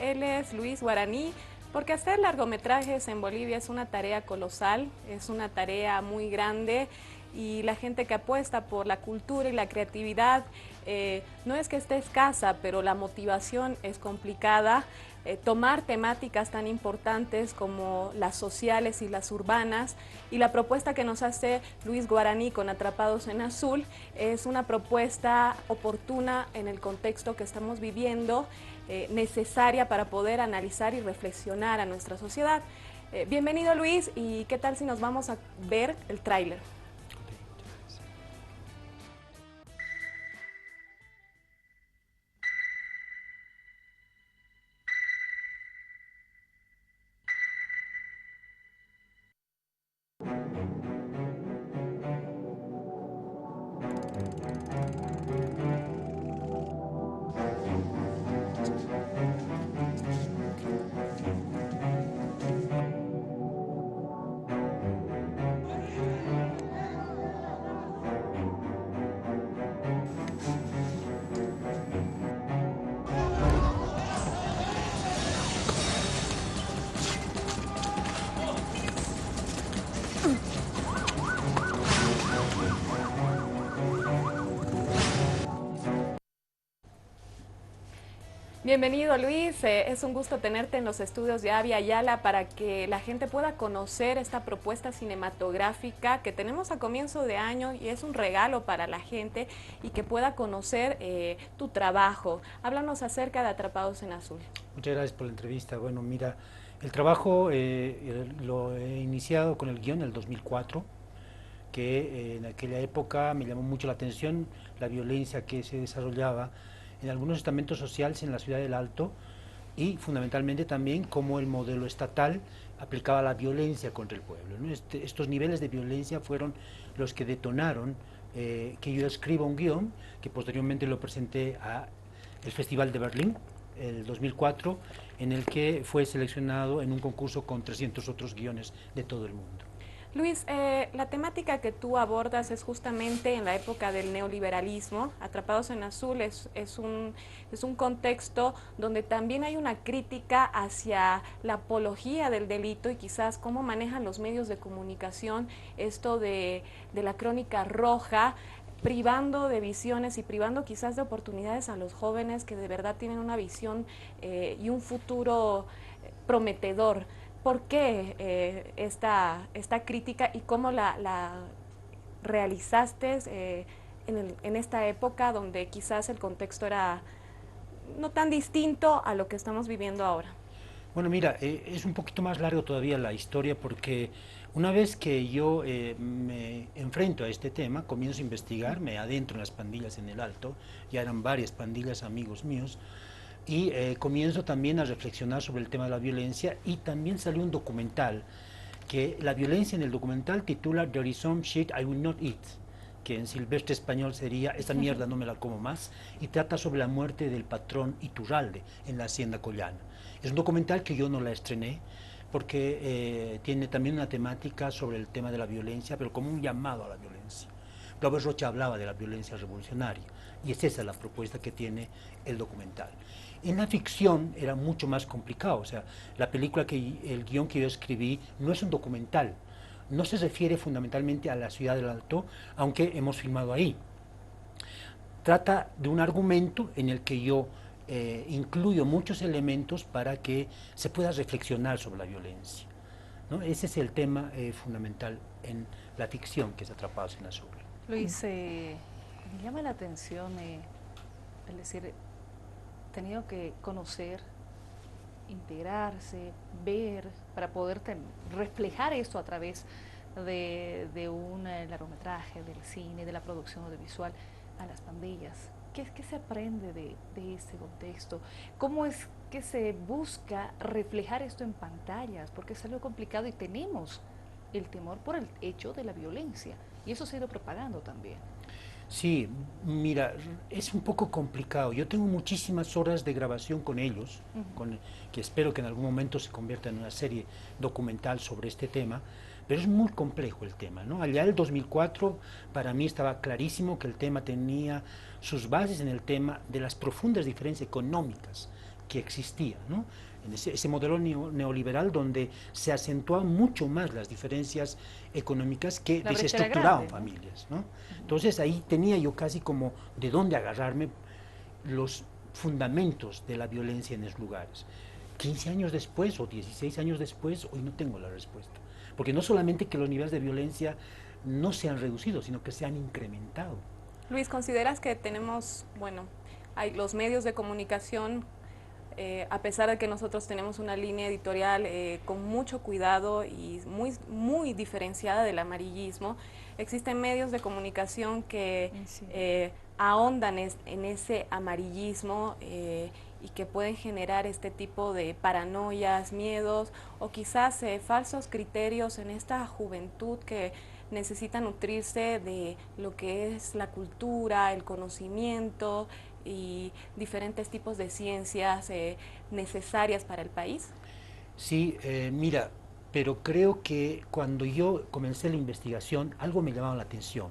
Él es Luis Guaraní, porque hacer largometrajes en Bolivia es una tarea colosal, es una tarea muy grande y la gente que apuesta por la cultura y la creatividad no es que esté escasa, pero la motivación es complicada. Tomar temáticas tan importantes como las sociales y las urbanas, y la propuesta que nos hace Luis Guaraní con Atrapados en Azul es una propuesta oportuna en el contexto que estamos viviendo, necesaria para poder analizar y reflexionar a nuestra sociedad. Bienvenido Luis, y qué tal si nos vamos a ver el tráiler. Bienvenido Luis, es un gusto tenerte en los estudios de Avia Yala para que la gente pueda conocer esta propuesta cinematográfica que tenemos a comienzo de año y es un regalo para la gente y que pueda conocer tu trabajo. Háblanos acerca de Atrapados en Azul. Muchas gracias por la entrevista. Bueno, mira, el trabajo lo he iniciado con el guión en el 2004, que en aquella época me llamó mucho la atención la violencia que se desarrollaba en algunos estamentos sociales en la ciudad del Alto y fundamentalmente también cómo el modelo estatal aplicaba la violencia contra el pueblo, ¿no? Estos niveles de violencia fueron los que detonaron que yo escriba un guión que posteriormente lo presenté a el Festival de Berlín el 2004, en el que fue seleccionado en un concurso con 300 otros guiones de todo el mundo. Luis, la temática que tú abordas es justamente en la época del neoliberalismo. Atrapados en Azul es un contexto donde también hay una crítica hacia la apología del delito y quizás cómo manejan los medios de comunicación esto de la crónica roja, privando de visiones y privando quizás de oportunidades a los jóvenes que de verdad tienen una visión y un futuro prometedor. ¿Por qué esta crítica y cómo la realizaste en esta época donde quizás el contexto era no tan distinto a lo que estamos viviendo ahora? Bueno, mira, es un poquito más largo todavía la historia porque una vez que yo me enfrento a este tema, comienzo a investigar, me adentro en las pandillas en el Alto, ya eran varias pandillas amigos míos, y comienzo también a reflexionar sobre el tema de la violencia y también salió un documental que la violencia en el documental titula There is some shit I will not eat, que en silvestre español sería esta mierda no me la como más, y trata sobre la muerte del patrón Iturralde en la hacienda Collana. Es un documental que yo no la estrené porque tiene también una temática sobre el tema de la violencia, pero como un llamado a la violencia. Glauber Rocha hablaba de la violencia revolucionaria y es esa la propuesta que tiene el documental. En la ficción era mucho más complicado, o sea, el guión que yo escribí no es un documental, no se refiere fundamentalmente a la ciudad del Alto, aunque hemos filmado ahí. Trata de un argumento en el que yo incluyo muchos elementos para que se pueda reflexionar sobre la violencia, ¿no? Ese es el tema fundamental en la ficción que es Atrapados en Azul. Luis, me llama la atención, es decir, tenido que conocer, integrarse, ver, para poder reflejar esto a través de un largometraje, del cine, de la producción audiovisual, a las pandillas. ¿Qué se aprende de este contexto? ¿Cómo es que se busca reflejar esto en pantallas? Porque es algo complicado y tenemos el temor por el hecho de la violencia. Y eso se ha ido propagando también. Sí, mira, es un poco complicado. Yo tengo muchísimas horas de grabación con ellos, que espero que en algún momento se convierta en una serie documental sobre este tema, pero es muy complejo el tema, ¿no? Allá el 2004 para mí estaba clarísimo que el tema tenía sus bases en el tema de las profundas diferencias económicas que existía, ¿no? En ese modelo neoliberal donde se acentuaban mucho más las diferencias económicas que La brecha era desestructuraban grande, ¿no? familias, ¿no? Entonces ahí tenía yo casi como de dónde agarrarme los fundamentos de la violencia en esos lugares. 15 años después o 16 años después, hoy no tengo la respuesta. Porque no solamente que los niveles de violencia no se han reducido, sino que se han incrementado. Luis, ¿consideras que tenemos, bueno, hay los medios de comunicación, a pesar de que nosotros tenemos una línea editorial con mucho cuidado y muy diferenciada del amarillismo, existen medios de comunicación que Sí. ahondan en ese amarillismo y que pueden generar este tipo de paranoias, miedos o quizás falsos criterios en esta juventud que necesita nutrirse de lo que es la cultura, el conocimiento y diferentes tipos de ciencias necesarias para el país? Sí, mira, pero creo que cuando yo comencé la investigación, algo me llamaba la atención.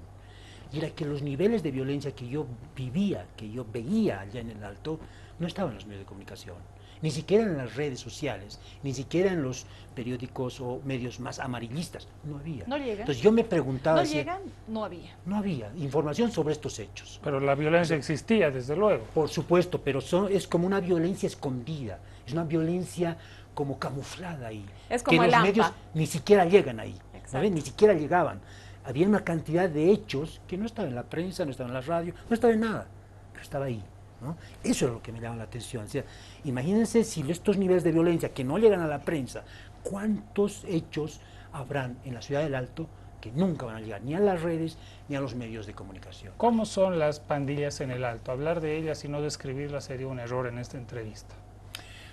Y era que los niveles de violencia que yo vivía, que yo veía allá en el Alto, no estaban en los medios de comunicación, ni siquiera en las redes sociales, ni siquiera en los periódicos o medios más amarillistas, no había. No llega. Entonces yo me preguntaba No si llegan, no había. no había información sobre estos hechos. Pero la violencia existía, desde luego. Por supuesto, pero es como una violencia escondida, es una violencia como camuflada ahí. Es como que el los AMPA. medios ni siquiera llegan ahí, ¿no Exacto. ven? Ni siquiera llegaban. Había una cantidad de hechos que no estaban en la prensa, no estaban en la radio, no estaba en nada, pero estaba ahí, ¿no? Eso es lo que me llama la atención. O sea, imagínense si estos niveles de violencia que no llegan a la prensa, ¿cuántos hechos habrán en la ciudad del Alto que nunca van a llegar ni a las redes ni a los medios de comunicación? ¿Cómo son las pandillas en el Alto? Hablar de ellas y no describirlas sería un error en esta entrevista.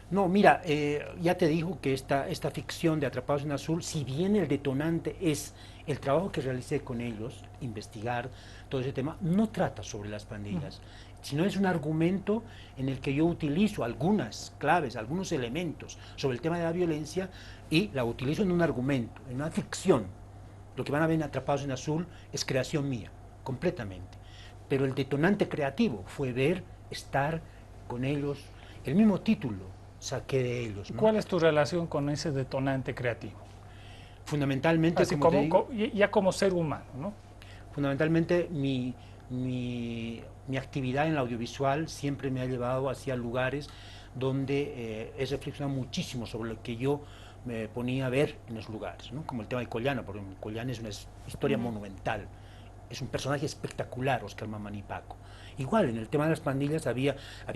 No, mira, ya te digo que esta ficción de Atrapados en Azul, si bien el detonante es el trabajo que realicé con ellos, investigar todo ese tema, no trata sobre las pandillas, sino es un argumento en el que yo utilizo algunas claves, algunos elementos sobre el tema de la violencia y la utilizo en un argumento, en una ficción. Lo que van a ver en Atrapados en Azul es creación mía, completamente. Pero el detonante creativo fue ver, estar con ellos, el mismo título saqué de ellos, ¿no? ¿Cuál es tu relación con ese detonante creativo? Fundamentalmente, Así como te como, digo, ya como ser humano, ¿no? fundamentalmente mi actividad en la audiovisual siempre me ha llevado hacia lugares donde he reflexionado muchísimo sobre lo que yo me ponía a ver en los lugares, ¿no? Como el tema de Collana, porque Collana es una historia monumental, es un personaje espectacular, Oscar Mamani Paco. Igual, en el tema de las pandillas había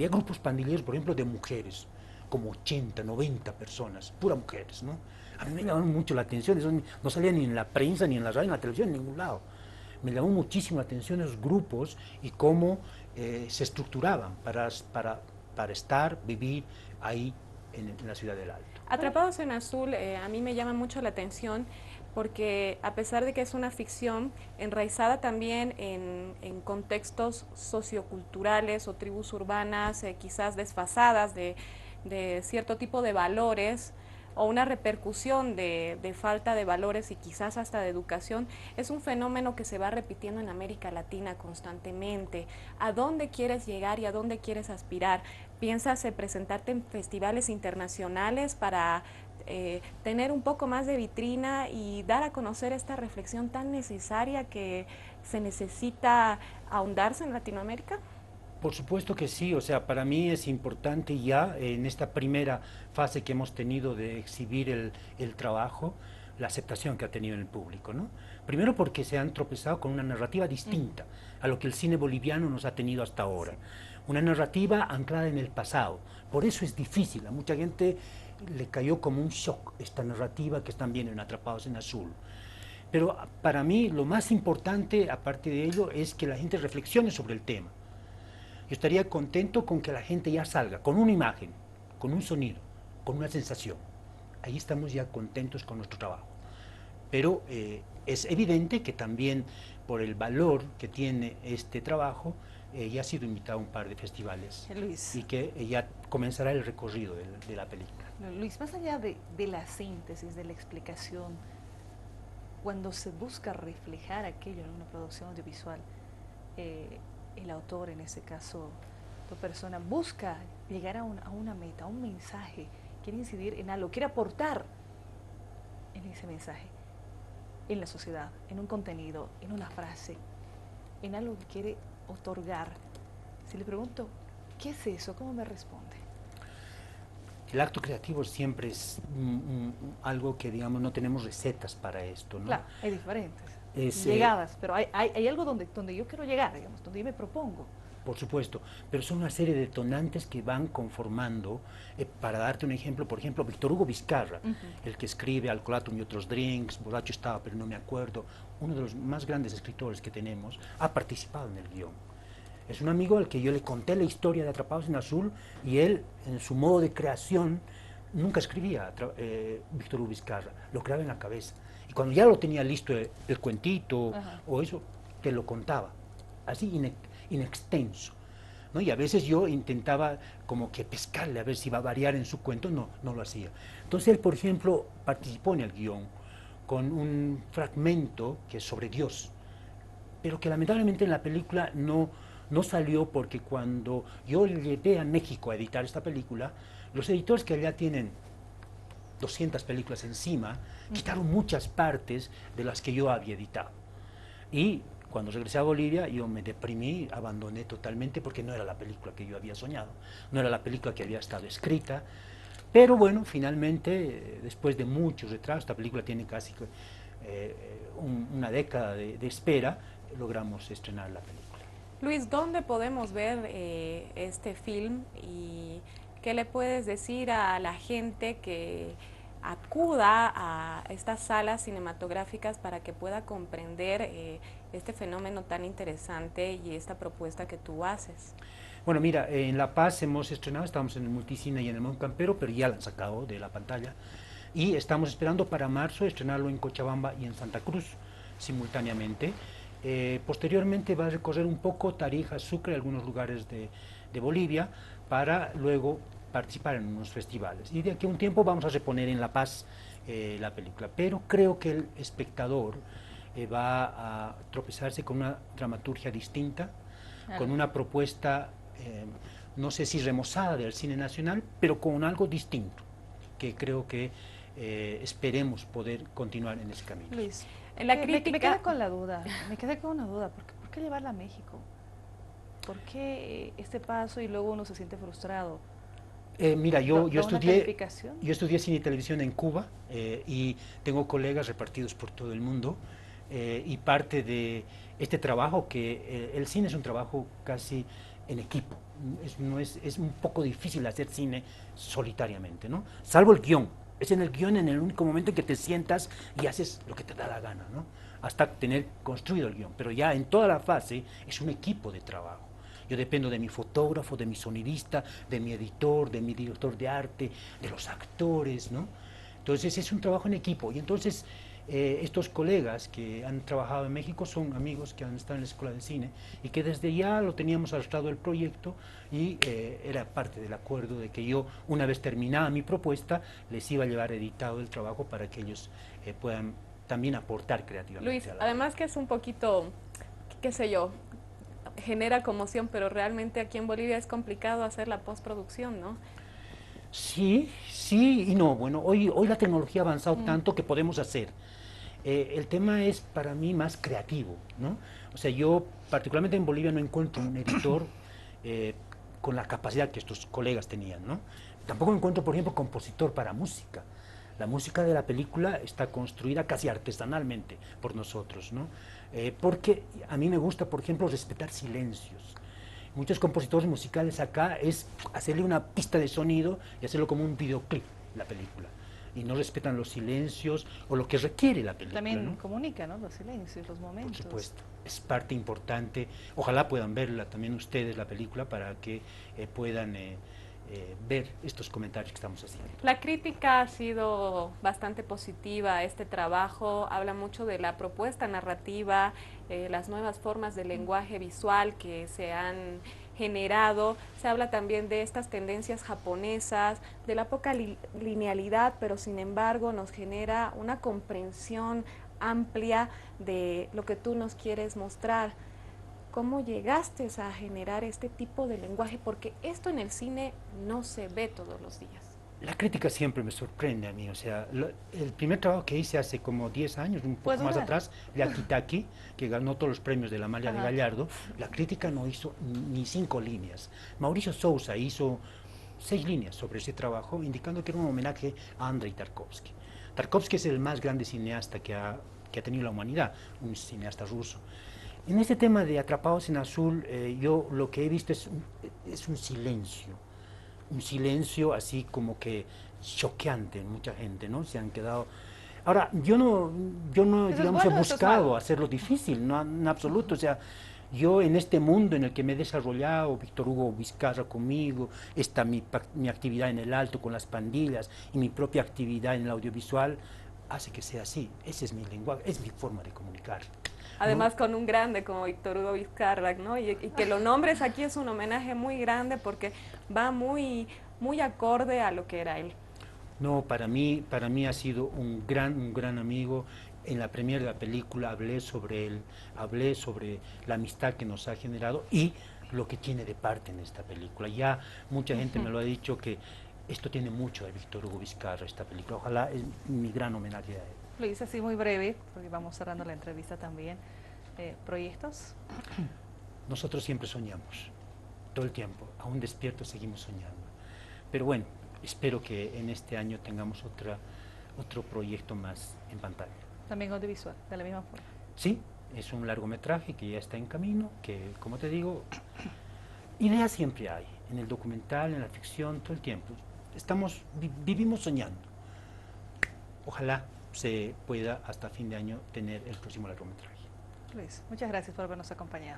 grupos pandilleros, por ejemplo, de mujeres, como 80, 90 personas, puras mujeres, ¿no? A mí me llamó mucho la atención, eso no salía ni en la prensa, ni en la radio, ni en la televisión, en ningún lado. Me llamó muchísimo la atención esos grupos y cómo se estructuraban para estar, vivir ahí en la ciudad del Alto. Atrapados en Azul a mí me llama mucho la atención porque a pesar de que es una ficción enraizada también en contextos socioculturales o tribus urbanas quizás desfasadas de cierto tipo de valores o una repercusión de falta de valores y quizás hasta de educación, es un fenómeno que se va repitiendo en América Latina constantemente. ¿A dónde quieres llegar y a dónde quieres aspirar? ¿Piensas presentarte en festivales internacionales para tener un poco más de vitrina y dar a conocer esta reflexión tan necesaria que se necesita ahondarse en Latinoamérica? Por supuesto que sí, o sea, para mí es importante ya en esta primera fase que hemos tenido de exhibir el trabajo, la aceptación que ha tenido en el público, ¿no? Primero porque se han tropezado con una narrativa distinta a lo que el cine boliviano nos ha tenido hasta ahora. Una narrativa anclada en el pasado. Por eso es difícil, a mucha gente le cayó como un shock esta narrativa que están viendo en Atrapados en Azul. Pero para mí lo más importante, aparte de ello, es que la gente reflexione sobre el tema. Yo estaría contento con que la gente ya salga, con una imagen, con un sonido, con una sensación. Ahí estamos ya contentos con nuestro trabajo. Pero es evidente que también por el valor que tiene este trabajo, ya ha sido invitado a un par de festivales. Luis. Y que ya comenzará el recorrido de la película. Luis, más allá de la síntesis, de la explicación, cuando se busca reflejar aquello en una producción audiovisual, el autor, en ese caso tu persona, busca llegar a una meta, a un mensaje, quiere incidir en algo, quiere aportar en ese mensaje, en la sociedad, en un contenido, en una frase, en algo que quiere otorgar. Si le pregunto, ¿qué es eso? ¿Cómo me responde? El acto creativo siempre es algo que, digamos, no tenemos recetas para esto, ¿no? Claro, hay diferentes Es, llegadas, pero hay algo donde yo quiero llegar, digamos, donde yo me propongo. por supuesto, pero son una serie de detonantes que van conformando, para darte un ejemplo, por ejemplo, Víctor Hugo Vizcarra, el que escribe Alcoholátrum y otros drinks, Borracho estaba pero no me acuerdo, uno de los más grandes escritores que tenemos, ha participado en el guión. Es un amigo al que yo le conté la historia de Atrapados en Azul y él, en su modo de creación, nunca escribía Víctor Hugo Vizcarra, lo creaba en la cabeza. Y cuando ya lo tenía listo el cuentito o eso, te lo contaba, así in extenso, ¿no? Y a veces yo intentaba como que pescarle a ver si iba a variar en su cuento, no lo hacía. Entonces él, por ejemplo, participó en el guión con un fragmento que es sobre Dios, pero que lamentablemente en la película no salió porque cuando yo llegué a México a editar esta película, los editores que allá tienen 200 películas encima, quitaron muchas partes de las que yo había editado. Y cuando regresé a Bolivia, yo me deprimí, abandoné totalmente porque no era la película que yo había soñado, no era la película que había estado escrita. Pero bueno, finalmente, después de muchos retrasos, esta película tiene casi una década de espera, logramos estrenar la película. Luis, ¿dónde podemos ver este film y qué le puedes decir a la gente que acuda a estas salas cinematográficas para que pueda comprender este fenómeno tan interesante y esta propuesta que tú haces? Bueno, mira, en La Paz hemos estrenado, estamos en el Multicine y en el Mon Campero, pero ya la han sacado de la pantalla. Y estamos esperando para marzo estrenarlo en Cochabamba y en Santa Cruz simultáneamente. Posteriormente va a recorrer un poco Tarija, Sucre, algunos lugares de Bolivia, para luego participar en unos festivales. Y de aquí a un tiempo vamos a reponer en La Paz la película. Pero creo que el espectador va a tropezarse con una dramaturgia distinta, con una propuesta, no sé si remozada del cine nacional, pero con algo distinto, que creo que esperemos poder continuar en ese camino. Luis, En la me crítica... quedé con la duda, me quedé con una duda, ¿por qué llevarla a México? ¿Por qué este paso y luego uno se siente frustrado? Mira, yo estudié cine y televisión en Cuba y tengo colegas repartidos por todo el mundo y parte de este trabajo, que el cine es un trabajo casi en equipo, es un poco difícil hacer cine solitariamente, ¿no? Salvo el guión. Es en el guión en el único momento en que te sientas y haces lo que te da la gana, ¿no? Hasta tener construido el guión. Pero ya en toda la fase es un equipo de trabajo. Yo dependo de mi fotógrafo, de mi sonidista, de mi editor, de mi director de arte, de los actores, ¿no? Entonces es un trabajo en equipo. Y entonces estos colegas que han trabajado en México son amigos que han estado en la Escuela de Cine y que desde ya lo teníamos arrastrado el proyecto y era parte del acuerdo de que yo, una vez terminada mi propuesta, les iba a llevar editado el trabajo para que ellos puedan también aportar creativamente. Luis, además que es un poquito, qué sé yo, genera conmoción, pero realmente aquí en Bolivia es complicado hacer la postproducción, ¿no? Sí, sí y no. Bueno, hoy la tecnología ha avanzado tanto que podemos hacer. El tema es para mí más creativo, ¿no? O sea, yo particularmente en Bolivia no encuentro un editor con la capacidad que estos colegas tenían, ¿no? Tampoco encuentro, por ejemplo, compositor para música. La música de la película está construida casi artesanalmente por nosotros, ¿no? Porque a mí me gusta, por ejemplo, respetar silencios. Muchos compositores musicales acá es hacerle una pista de sonido y hacerlo como un videoclip, la película. Y no respetan los silencios o lo que requiere la película, También ¿no? Comunica, ¿no? Los silencios, los momentos. Por supuesto, es parte importante. Ojalá puedan verla también ustedes, la película, para que puedan ver estos comentarios que estamos haciendo. La crítica ha sido bastante positiva a este trabajo, habla mucho de la propuesta narrativa, las nuevas formas de lenguaje visual que se han generado, se habla también de estas tendencias japonesas, de la poca linealidad, pero sin embargo nos genera una comprensión amplia de lo que tú nos quieres mostrar. ¿Cómo llegaste a generar este tipo de lenguaje? Porque esto en el cine no se ve todos los días. La crítica siempre me sorprende a mí, o sea, el primer trabajo que hice hace como 10 años, un poco ¿Puedes más dudar? atrás, Yaki Taki, que ganó todos los premios de la Amalia de Ajá. Gallardo, la crítica no hizo ni 5 líneas. Mauricio Sousa hizo 6 líneas sobre ese trabajo, indicando que era un homenaje a Andrei Tarkovsky. Tarkovsky es el más grande cineasta que ha tenido la humanidad, un cineasta ruso. En este tema de Atrapados en Azul, yo lo que he visto es un silencio así como que choqueante en mucha gente, ¿no? Se han quedado... Ahora, yo no ¿Eso es digamos, he bueno o eso es buscado malo? hacerlo difícil, no, en absoluto, o sea, yo en este mundo en el que me he desarrollado, Víctor Hugo Vizcarra conmigo, está mi actividad en el Alto con las pandillas y mi propia actividad en el audiovisual, hace que sea así. Ese es mi lenguaje, es mi forma de comunicar. Además ¿No? con un grande como Víctor Hugo Vizcarra, ¿no? Y que lo nombres aquí es un homenaje muy grande porque va muy acorde a lo que era él. No, para mí ha sido un gran amigo. En la premier de la película hablé sobre él, hablé sobre la amistad que nos ha generado y lo que tiene de parte en esta película. Ya mucha gente me lo ha dicho que esto tiene mucho de Víctor Hugo Vizcarra, esta película. Ojalá es mi gran homenaje a él. Lo hice así muy breve, porque vamos cerrando la entrevista también. ¿Proyectos? Nosotros siempre soñamos, todo el tiempo, aún despiertos seguimos soñando. Pero bueno, espero que en este año tengamos otro proyecto más en pantalla. También audiovisual, de la misma forma. Sí, es un largometraje que ya está en camino, que como te digo, ideas siempre hay, en el documental, en la ficción, todo el tiempo. Vivimos soñando. Ojalá se pueda hasta fin de año tener el próximo largometraje. Luis, muchas gracias por habernos acompañado.